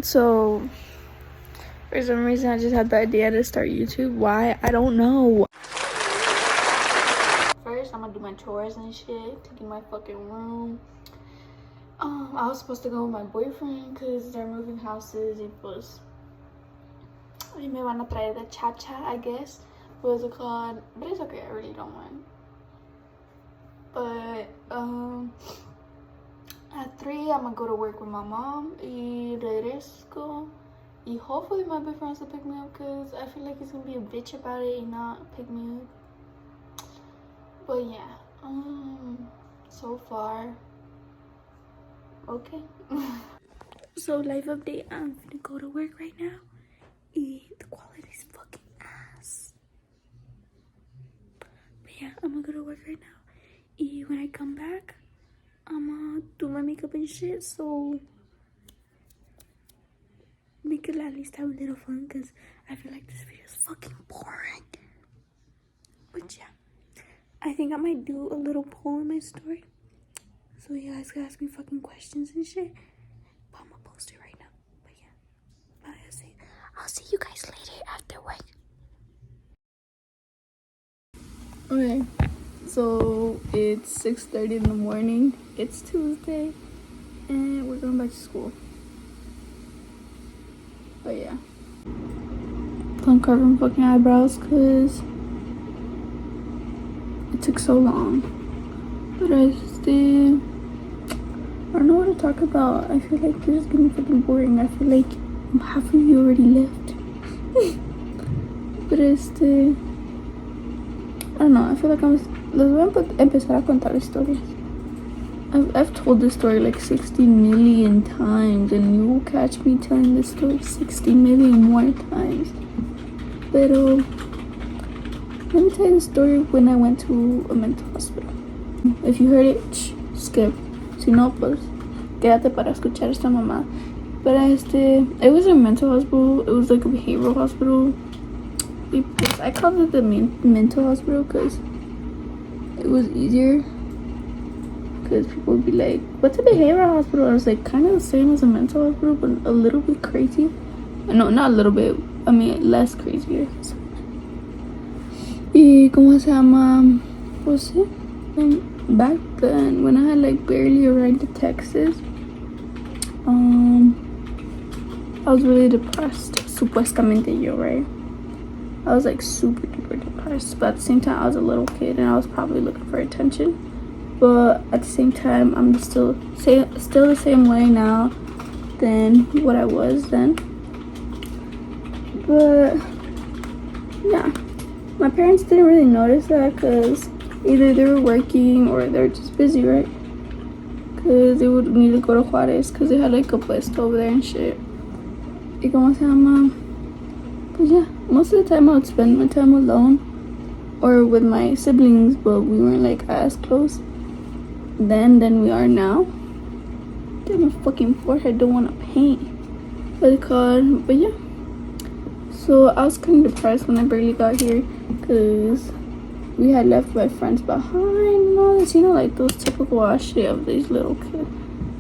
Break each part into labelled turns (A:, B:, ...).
A: So for some reason I just had the idea to start YouTube. Why? I don't know. First I'm gonna do my chores and shit, clean my fucking room. I was supposed to go with my boyfriend because they're moving houses. Y me van a traer the cha-cha, I guess. What was it called? But it's okay, I really don't mind. But at 3 I'm gonna go to work with my mom y regreso. Y hopefully my boyfriend wants to pick me up because I feel like he's gonna be a bitch about it and not pick me up. But yeah, so far okay. So life update, I'm gonna go to work right now. The quality's fucking ass. But yeah, I'm gonna go to work right now. When I come back, I'm gonna do my makeup and shit, so we could at least have a little fun because I feel like this video is fucking boring. But yeah, I think I might do a little poll in my story, so you guys can ask me fucking questions and shit. But I'm gonna post it right now. But yeah, I'll see you guys later after work. Okay, so it's 6:30 in the morning. It's Tuesday, and we're going back to school. But yeah, I'm covering fucking eyebrows because it took so long. But I don't know what to talk about. I feel like this is getting fucking boring. I feel like half of you already left. But I don't know, I feel like les voy a empezar a contar historias. I've told this story like 60 million times, and you will catch me telling this story 60 million more times. Pero let me tell you the story when I went to a mental hospital. If you heard it, skip. Si no, pues quédate para escuchar esta mamá. But it was a mental hospital. It was like a behavioral hospital. I called it the mental hospital because it was easier. Because people would be like, what's a behavioral hospital? I was like, kind of the same as a mental hospital, but a little bit crazy. No, not a little bit. I mean, less crazier. Y ¿cómo se llama? Pues sí. Back then, when I had like barely arrived to Texas, I was really depressed. Supuestamente yo, right? I was like super duper depressed, but at the same time I was a little kid and I was probably looking for attention. But at the same time, I'm still the same way now than what I was then. But yeah, my parents didn't really notice that because either they were working or they were just busy, right? Because they would need to go to Juarez because they had like a puesto over there and shit. Y como se llama? But yeah, most of the time I would spend my time alone or with my siblings, but we weren't like as close then than we are now. Damn, my fucking forehead don't want to paint. What it's called? But yeah, so I was kind of depressed when I barely got here because we had left my friends behind and all this, you know, like those typical ass shit of these little kids.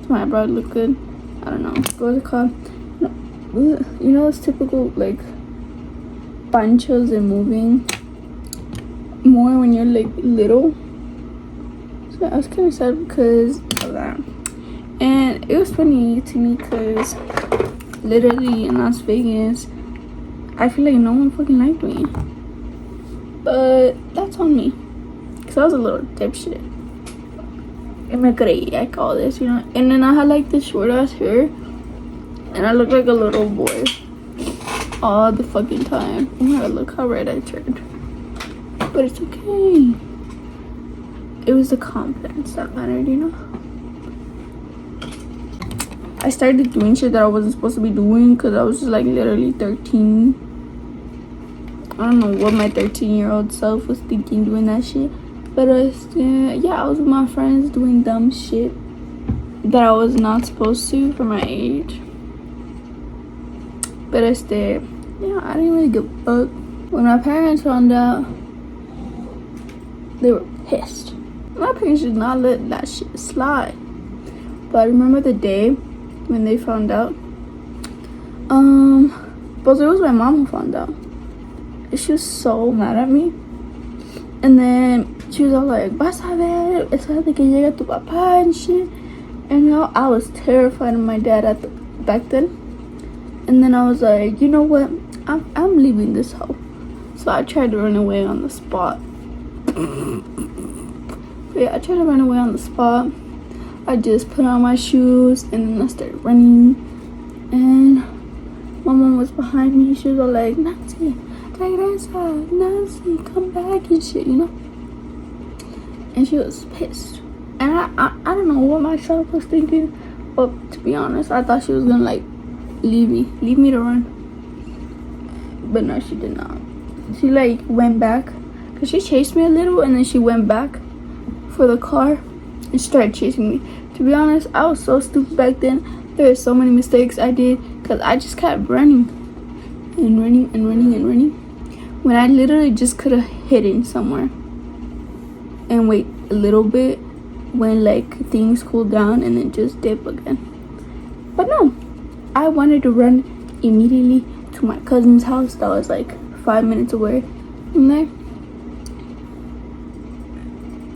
A: My eyebrow look good. I don't know. What's it called? No, you know those typical like panchos and moving more when you're like little. So I was kind of sad because of that. And it was funny to me because literally in Las Vegas, I feel like no one fucking liked me. But that's on me. Because I was a little dipshit. And me creía, I call this, you know. And then I had like this short ass hair. And I looked like a little boy. All the fucking time. Oh my god, look how red I turned. But it's okay. It was the confidence that mattered, you know. I started doing shit that I wasn't supposed to be doing because I was just like literally 13. I don't know what my 13-year-old self was thinking doing that shit. But yeah, I was with my friends doing dumb shit that I was not supposed to for my age. But yeah, I didn't really give a fuck. When my parents found out, they were pissed. My parents did not let that shit slide. But I remember the day when they found out, But it was my mom who found out. She was so mad at me. And then she was all like, vas a ver, es hora de que llegue tu papá and shit. And you know, I was terrified of my dad back then. And then I was like, you know what? I'm leaving this hoe. So I tried to run away on the spot. Yeah, I tried to run away on the spot. I just put on my shoes and then I started running. And my mom was behind me. She was all like, Nancy, regresa, Nancy, come back and shit, you know? And she was pissed. And I don't know what myself was thinking. But to be honest, I thought she was gonna like leave me to run. But no, she did not. She like went back. Cause she chased me a little and then she went back for the car and started chasing me. To be honest, I was so stupid back then. There were so many mistakes I did because I just kept running and running and running and running when I literally just could have hidden somewhere and wait a little bit when like things cool down and then just dip again. But no, I wanted to run immediately to my cousin's house that was like 5 minutes away from there.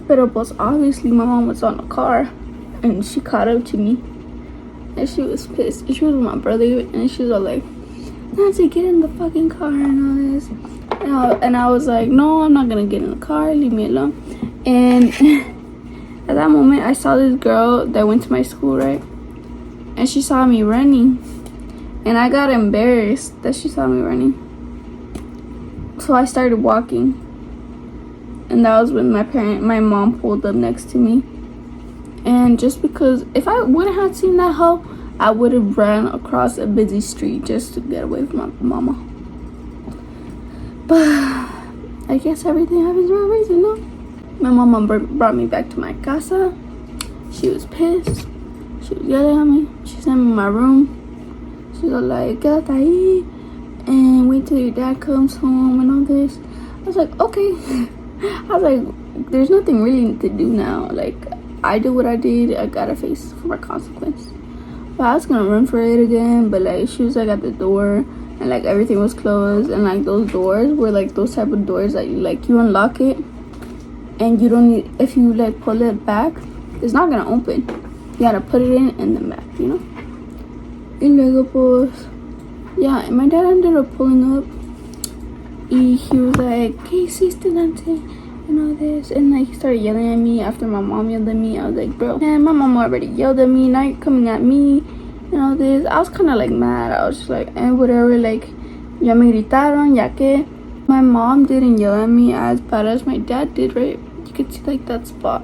A: But pues obviously my mom was on a car and she caught up to me and she was pissed. She was with my brother and she was all like, Nancy, get in the fucking car and all this. And I was like, no, I'm not gonna get in the car, leave me alone. And at that moment I saw this girl that went to my school, right? And she saw me running and I got embarrassed that she saw me running. So I started walking. And that was when my mom pulled up next to me. And just because if I wouldn't have seen that hoe, I would have ran across a busy street just to get away from my mama. But I guess everything happens for a reason, no? My mama brought me back to my casa. She was pissed. She was yelling at me. She sent me in my room. She was like, quédate ahí and wait till your dad comes home and all this. I was like, okay. I was like, there's nothing really to do now. Like, I did what I did. I gotta face for my consequence. But I was gonna run for it again. But like, she was like at the door, and like everything was closed. And like those doors were like those type of doors that you unlock it, and you don't need, if you like pull it back, it's not gonna open. You gotta put it in and then back, you know. And luego pues, yeah. And my dad ended up pulling up. He was like, ¿qué hiciste, Nancy? And all this. And like he started yelling at me after my mom yelled at me. I was like, bro, man, my mom already yelled at me. Now you're coming at me and all this. I was kind of like mad. I was just like, whatever. Like, ya me gritaron, ya que. My mom didn't yell at me as bad as my dad did, right? You could see like that spot.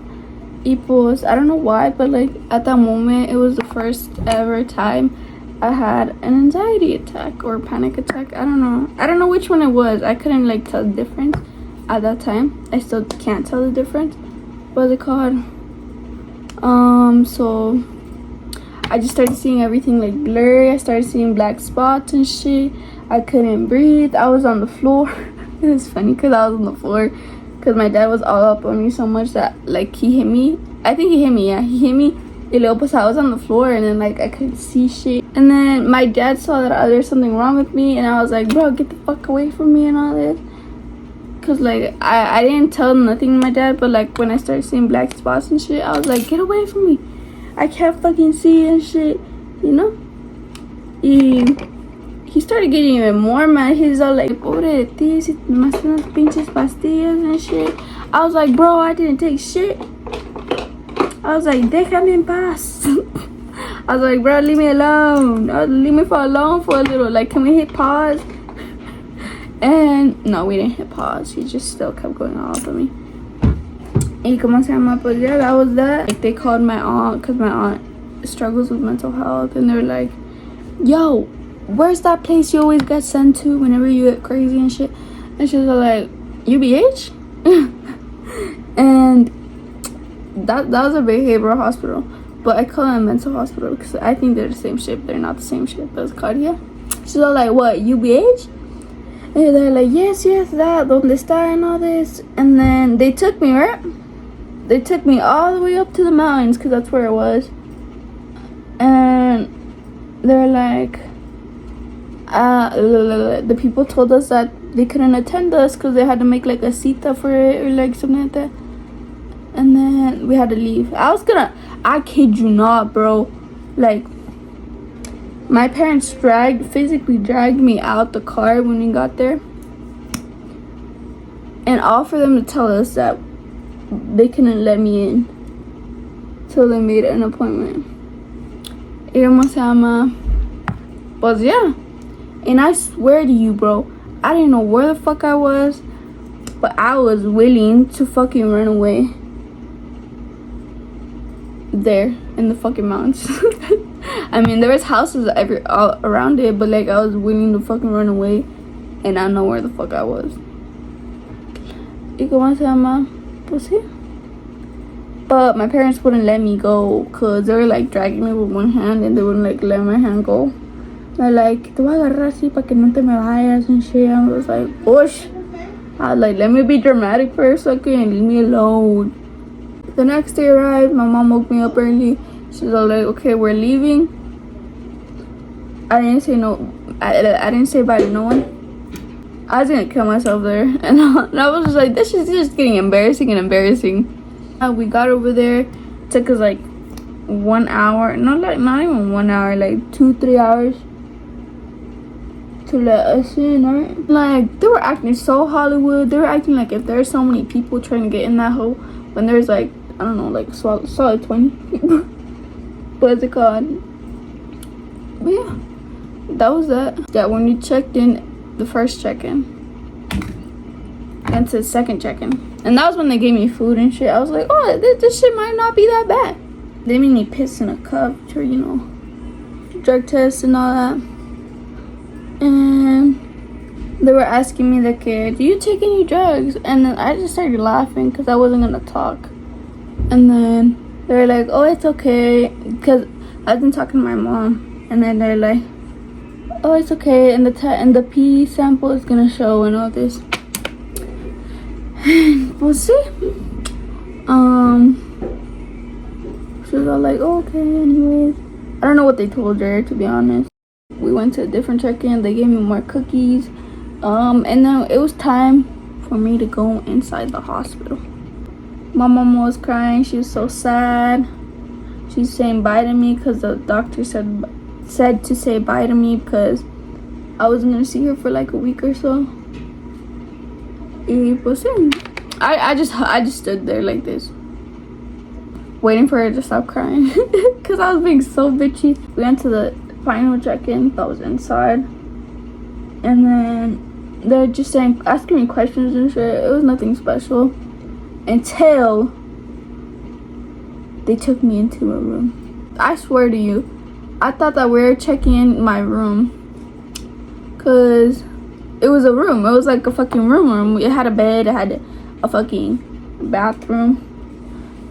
A: Y pues, I don't know why, but like at that moment, it was the first ever time I had an anxiety attack or panic attack. I don't know which one it was. I couldn't like tell the difference at that time. I still can't tell the difference. What's it called? So I just started seeing everything like blurry. I started seeing black spots and shit. I couldn't breathe. I was on the floor. It was funny because I was on the floor because my dad was all up on me so much that like he hit me. I think he hit me. Yeah, he hit me. Y luego pues I was on the floor and then like I couldn't see shit. And then my dad saw that there's something wrong with me and I was like, bro, get the fuck away from me and all this. Cause like I didn't tell nothing to my dad, but like when I started seeing black spots and shit, I was like, get away from me. I can't fucking see and shit, you know? He started getting even more mad. He's all like, pobre de ti, si tomaste unas pinches pastillas and shit. I was like, bro, I didn't take shit. I was like, déjame en paz. I was like, bro, leave me alone. Leave me alone for a little. Like, can we hit pause? And no, we didn't hit pause. He just still kept going off of me. Y como se llama, pues yeah, that was that. Like, they called my aunt because my aunt struggles with mental health. And they're like, yo, where's that place you always get sent to whenever you get crazy and shit? And she was like, UBH? And that was a behavioral hospital, but I call it a mental hospital because I think they're the same shit. They're not the same shit, but it's called, yeah. She's all like, what, UBH? And they're like, yes, that, donde está and all this. And then they took me, right? They took me all the way up to the mountains because that's where it was. And they're like, The people told us that they couldn't attend us because they had to make like a cita for it or like something like that. And then we had to leave. I kid you not, bro. Like, my parents physically dragged me out the car when we got there. And all for them to tell us that they couldn't let me in till they made an appointment. Y cómo se llama? Pues yeah. And I swear to you, bro, I didn't know where the fuck I was, but I was willing to fucking run away. There in the fucking mountains. I mean, there was houses all around it, but like I was willing to fucking run away, and I know where the fuck I was. Y cómo se llama? Pues sí. But my parents wouldn't let me go because they were like dragging me with one hand and they wouldn't like let my hand go. They're like, te voy a agarrar así para que no te me vayas and shit. I was like, push. I was like, let me be dramatic for a second. Leave me alone. The next day arrived. My mom woke me up early. She's all like, okay, we're leaving. I didn't say no. I didn't say bye to no one. I was gonna kill myself there. And I was just like, this is just getting embarrassing and embarrassing. We got over there. It took us like 1 hour. Not even 1 hour. Like 2-3 hours to let us in, right? Like, they were acting so Hollywood. They were acting like if there's so many people trying to get in that hole when there's like, I don't know, like solid 20 people. What's it called? But yeah, that was that. Yeah, when we checked in, the first check-in, and to the second check-in, and that was when they gave me food and shit. I was like, oh, this shit might not be that bad. They made me piss in a cup for, you know, drug tests and all that. And they were asking me like, do you take any drugs? And then I just started laughing because I wasn't gonna talk. And then they were like, oh, it's okay, because I've been talking to my mom. And then they're like, oh, it's okay, and the pee sample is gonna show and all this. We'll see. She was all like, oh, okay, anyways. I don't know what they told her, to be honest. We went to a different check-in. They gave me more cookies. And then it was time for me to go inside the hospital. My mom was crying. She was so sad. She's saying bye to me because the doctor said to say bye to me because I wasn't gonna see her for like a week or so. Y pues sí. I just stood there like this, waiting for her to stop crying because I was being so bitchy. We went to the final check-in that was inside, and then they're just asking me questions and shit. It was nothing special until they took me into a room. I swear to you, I thought that we were checking in my room because it was a room. It was like a fucking room. It had a bed. It had a fucking bathroom.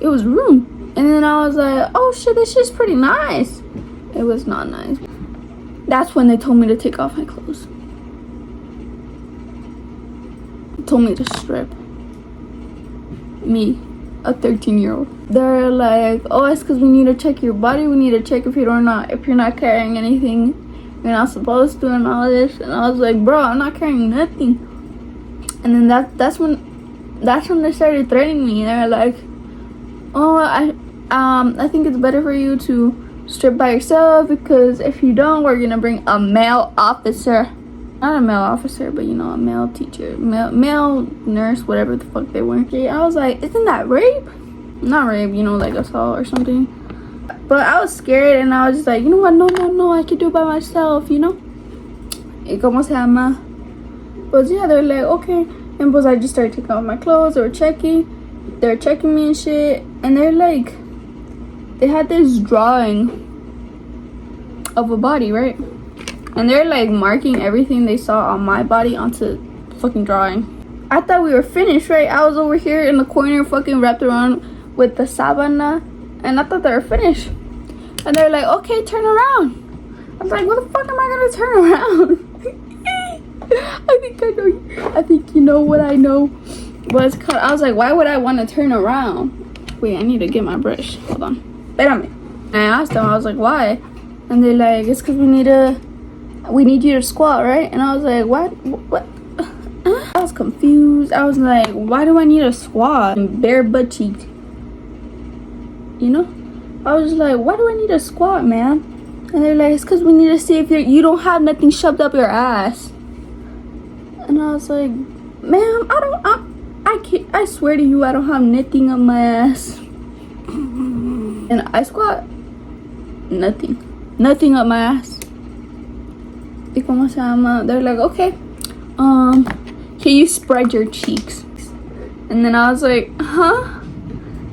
A: It was a room. And then I was like, oh shit, this shit's pretty nice. It was not nice. That's when they told me to take off my clothes. They told me to strip. Me, a 13-year-old. They're like, oh, it's because we need to check your body. We need to check if you're not carrying anything you're not supposed to and all this. And I was like, bro, I'm not carrying nothing. And then that's when they started threatening me. They're like, oh, I think it's better for you to strip by yourself, because if you don't, we're gonna bring a male officer. Not a male officer, but you know, a male teacher, male nurse, whatever the fuck they were. I was like, isn't that rape? Not rape, you know, like assault or something. But I was scared, and I was just like, you know what, no, I can do it by myself, you know. Y cómo se llama? But yeah, they're like, okay. And pues I just started taking off my clothes. They were checking me and shit. And they're like, they had this drawing of a body, right? And they're like marking everything they saw on my body onto the fucking drawing. I thought we were finished, right? I was over here in the corner fucking wrapped around with the sabana, and I thought they were finished. And they're like, okay, turn around. I was like, what the fuck am I gonna turn around? I think you know what I know. But it's called, I was like, why would I want to turn around? Wait, I need to get my brush. Hold on. Espérame. And I asked them, I was like, why? And they're like, it's because we need to we need you to squat, right? And I was like, what? I was confused. I was like, why do I need a squat? Bare butt cheek. You know? I was like, why do I need a squat, man? And they're like, it's because we need to see if you don't have nothing shoved up your ass. And I was like, ma'am, I swear to you, I don't have nothing up my ass. And I squat, nothing up my ass. Y como se llama? They're like, okay, can you spread your cheeks? And then I was like, huh?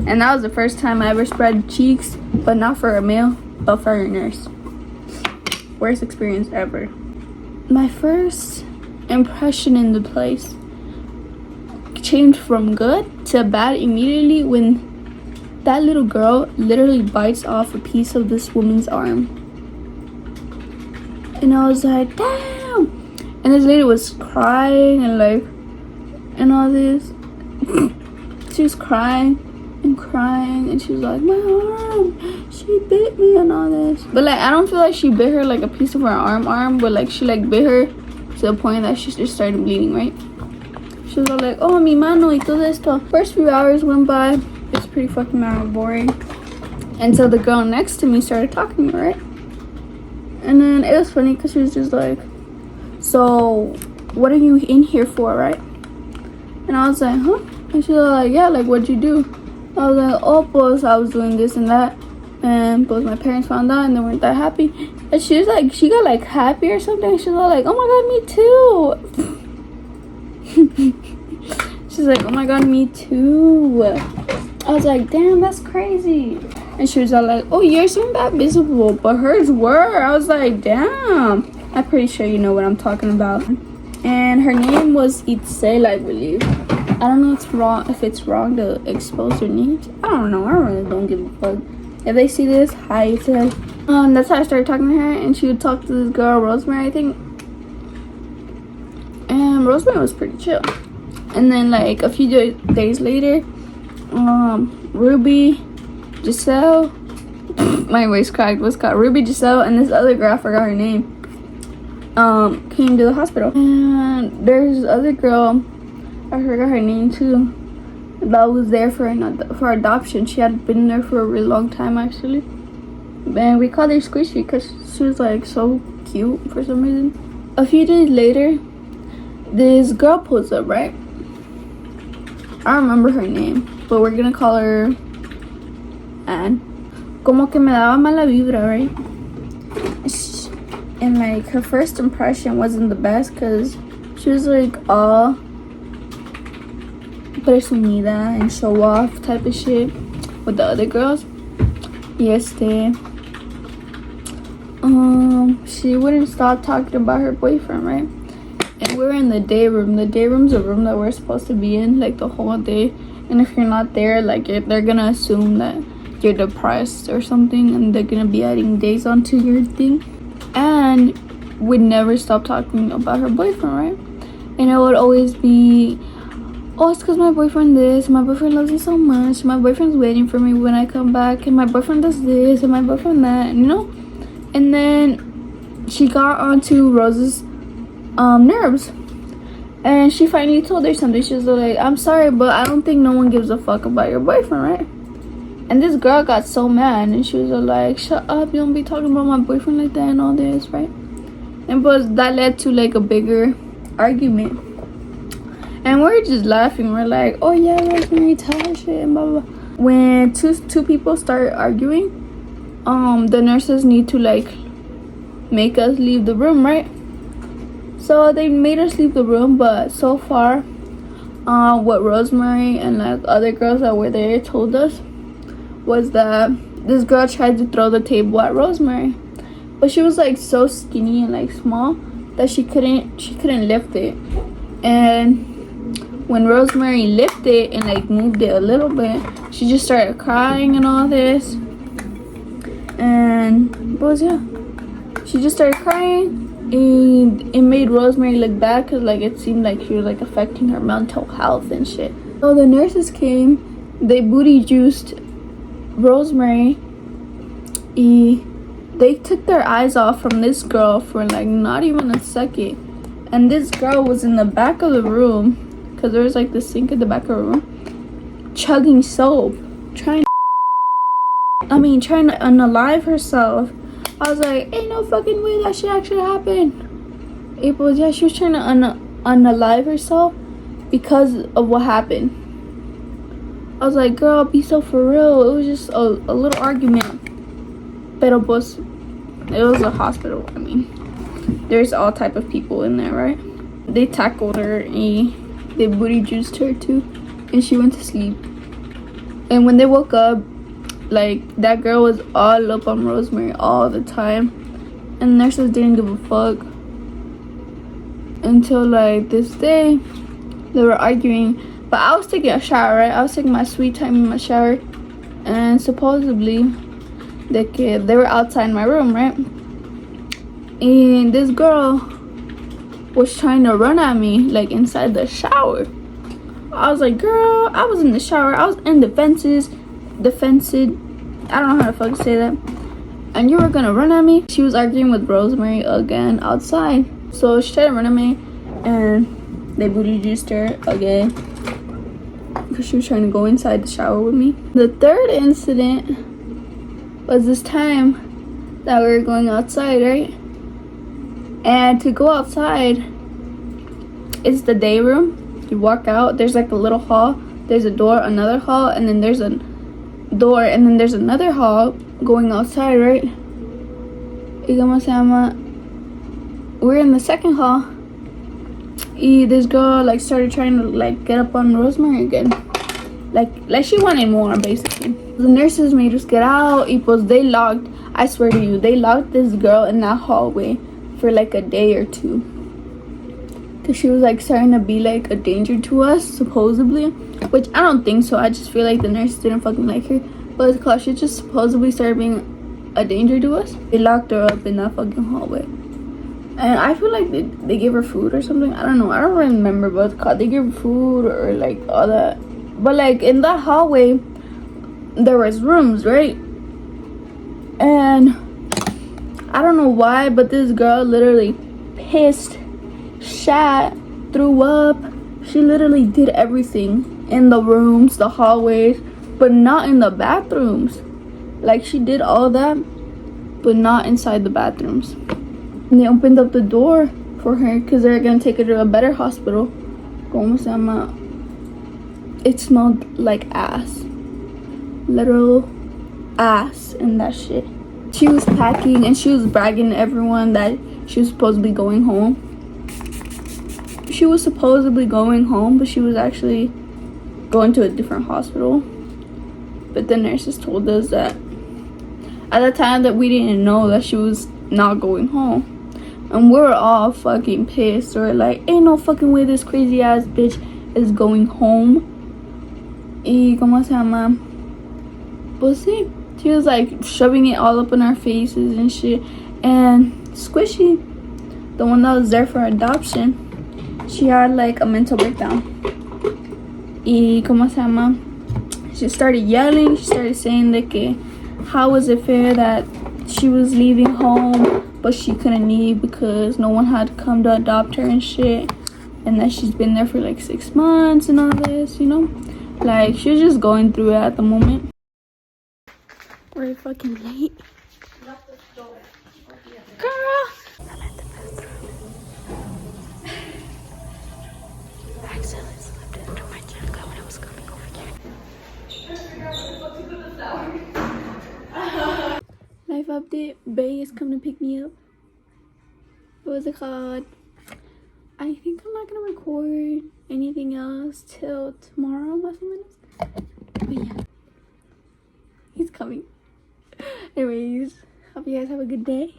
A: And that was the first time I ever spread cheeks, but not for a male, but for a nurse. Worst experience ever. My first impression in the place changed from good to bad immediately when that little girl literally bites off a piece of this woman's arm. And I was like, damn. And this lady was crying and like, and all this. She was crying and she was like, my arm, she bit me and all this. But like, I don't feel like she bit her like a piece of her arm, but like she like bit her to the point that she just started bleeding, right? She was all like, oh, mi mano y todo esto. First few hours went by. It's pretty fucking boring. Until the girl next to me started talking to me, right? And then it was funny because she was just like, so what are you in here for, right? And I was like, huh? And she was like, yeah, like what'd you do? I was like, oh, pues I was doing this and that. And both my parents found out and they weren't that happy. And she was like, she got like happy or something. She was all like, oh my god, me too. She's like, oh my god, me too. I was like, damn, that's crazy. And she was all like, oh, yours aren't that visible, but hers were. I was like, damn. I'm pretty sure you know what I'm talking about. And her name was Itzel, I believe. I don't know if it's wrong to expose her names. I don't know. I really don't give a fuck. If they see this, hi Itzel. That's how I started talking to her, and she would talk to this girl, Rosemary, I think. And Rosemary was pretty chill. And then like a few days later, Ruby, Giselle, my voice cracked, was called Ruby, Giselle, and this other girl, I forgot her name, came to the hospital. And there's this other girl, I forgot her name too, that was there for adoption. She had been there for a really long time actually. And we called her Squishy because she was like so cute for some reason. A few days later, this girl pulls up, right? I don't remember her name, but we're gonna call her Anne. Como que me daba mala vibra, right? And like her first impression wasn't the best because she was like all presumida and show off type of shit with the other girls. She wouldn't stop talking about her boyfriend, right? And we're in the day room. The day room's a room that we're supposed to be in like the whole day. And if you're not there, like they're gonna assume that you're depressed or something, and they're gonna be adding days onto your thing. And we'd never stop talking about her boyfriend, right? And it would always be, oh, it's because my boyfriend this, my boyfriend loves me so much, my boyfriend's waiting for me when I come back, and my boyfriend does this, and my boyfriend that, you know? And then she got onto Rose's nerves. And she finally told her something. She was like, I'm sorry, but I don't think no one gives a fuck about your boyfriend, right? And this girl got so mad, and she was like, shut up, you don't be talking about my boyfriend like that and all this, right? And but that led to like a bigger argument. And we're just laughing. We're like, oh yeah, Rosemary, tell her shit and blah blah blah. When two people start arguing, the nurses need to like make us leave the room, right? So they made us leave the room, but so far, what Rosemary and like other girls that were there told us was that this girl tried to throw the table at Rosemary, but she was like so skinny and like small that she couldn't lift it. And when Rosemary lifted it and like moved it a little bit, she just started crying and all this. And she just started crying. And it made Rosemary look bad because like it seemed like she was like affecting her mental health and shit. So the nurses came, they booty juiced Rosemary, they took their eyes off from this girl for like not even a second. And this girl was in the back of the room, because there was like the sink in the back of the room, chugging soap, trying to unalive herself. I was like, ain't no fucking way that shit actually happened. April, yeah, she was trying to unalive herself because of what happened. I was like, girl, be so for real. It was just a little argument. Pero pues, it was a hospital. I mean, there's all type of people in there, right? They tackled her and they booty juiced her too, and she went to sleep. And when they woke up, like, that girl was all up on Rosemary all the time, and nurses didn't give a fuck until like this day. They were arguing, but I was taking a shower, right? I was taking my sweet time in my shower, and supposedly they were outside my room, right? And this girl was trying to run at me like inside the shower. I was like, girl, I was in the shower, I was in defensive, I don't know how to fucking say that, and you were gonna run at me. She was arguing with Rosemary again outside, so she tried to run at me, and they booty juiced her again because she was trying to go inside the shower with me. The third incident was this time that we were going outside, right? And to go outside, it's the day room. You walk out, there's like a little hall, there's a door, another hall, and then there's a door, and then there's another hall going outside, right? We're in the second hall. This girl like started trying to like get up on Rosemary again, like she wanted more basically. The nurses made us get out. They locked, I swear to you, they locked this girl in that hallway for like a day or two, because she was like starting to be like a danger to us, supposedly, which I don't think so. I just feel like the nurses didn't fucking like her, but because she just supposedly started being a danger to us, they locked her up in that fucking hallway. And I feel like they gave her food or something. I don't know. I don't remember, but they gave her food or like all that. But like in that hallway, there was rooms, right? And I don't know why, but this girl literally pissed, shat, threw up. She literally did everything in the rooms, the hallways, but not in the bathrooms. Like, she did all that, but not inside the bathrooms. And they opened up the door for her because they're gonna take her to a better hospital. It smelled like ass, literal ass and that shit. She was packing and she was bragging to everyone that she was supposed to be going home. She was supposedly going home, but she was actually going to a different hospital. But the nurses told us that at the time that we didn't know that she was not going home. And we were all fucking pissed. We're like, ain't no fucking way this crazy ass bitch is going home. Y como se llama? Pues sí. She was like shoving it all up in our faces and shit. And Squishy, the one that was there for adoption, she had like a mental breakdown. Y como se llama? She started yelling. She started saying that how was it fair that she was leaving home but she couldn't leave because no one had come to adopt her and shit, and that she's been there for like 6 months and all this, you know? Like, she was just going through it at the moment. We're fucking late. Girl! I'm at the bathroom. I accidentally slipped into my jacket when I was coming over here. Life update. Bay is coming to pick me up. What was it called? I think I'm not gonna record anything else till tomorrow, más o menos. But yeah, he's coming. Anyways, hope you guys have a good day.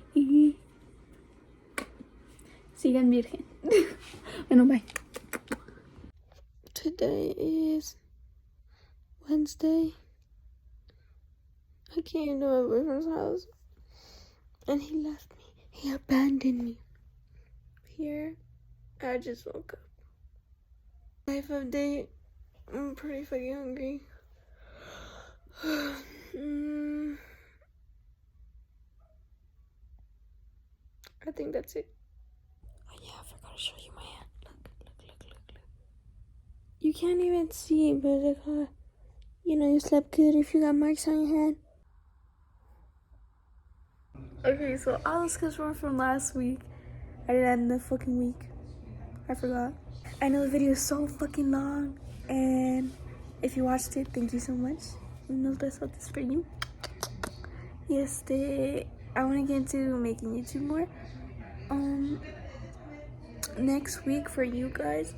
A: Sigan virgen. Bueno, bye. Today is Wednesday. I came to my boyfriend's house and he left me. He abandoned me. Here, I just woke up. Life update. I'm pretty fucking hungry. I think that's it. Oh yeah, I forgot to show you my hand. Look. You can't even see, but like, you know, you slept good if you got marks on your hand. Okay, so all the skills were from last week. I did that in the fucking week. I forgot. I know the video is so fucking long, and if you watched it, thank you so much. Unos besotes for you. I want to get into making YouTube more. Next week for you guys,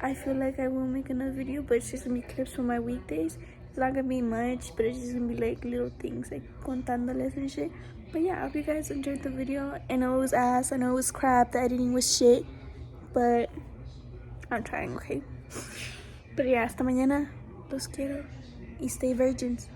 A: I feel like I will make another video, but it's just gonna be clips from my weekdays. It's not gonna be much, but it's just gonna be like little things, like contándoles and shit. But yeah, I hope you guys enjoyed the video. I know it was ass, I know it was crap, the editing was shit, but I'm trying, okay? But yeah, hasta mañana. Los quiero. Y stay virgins.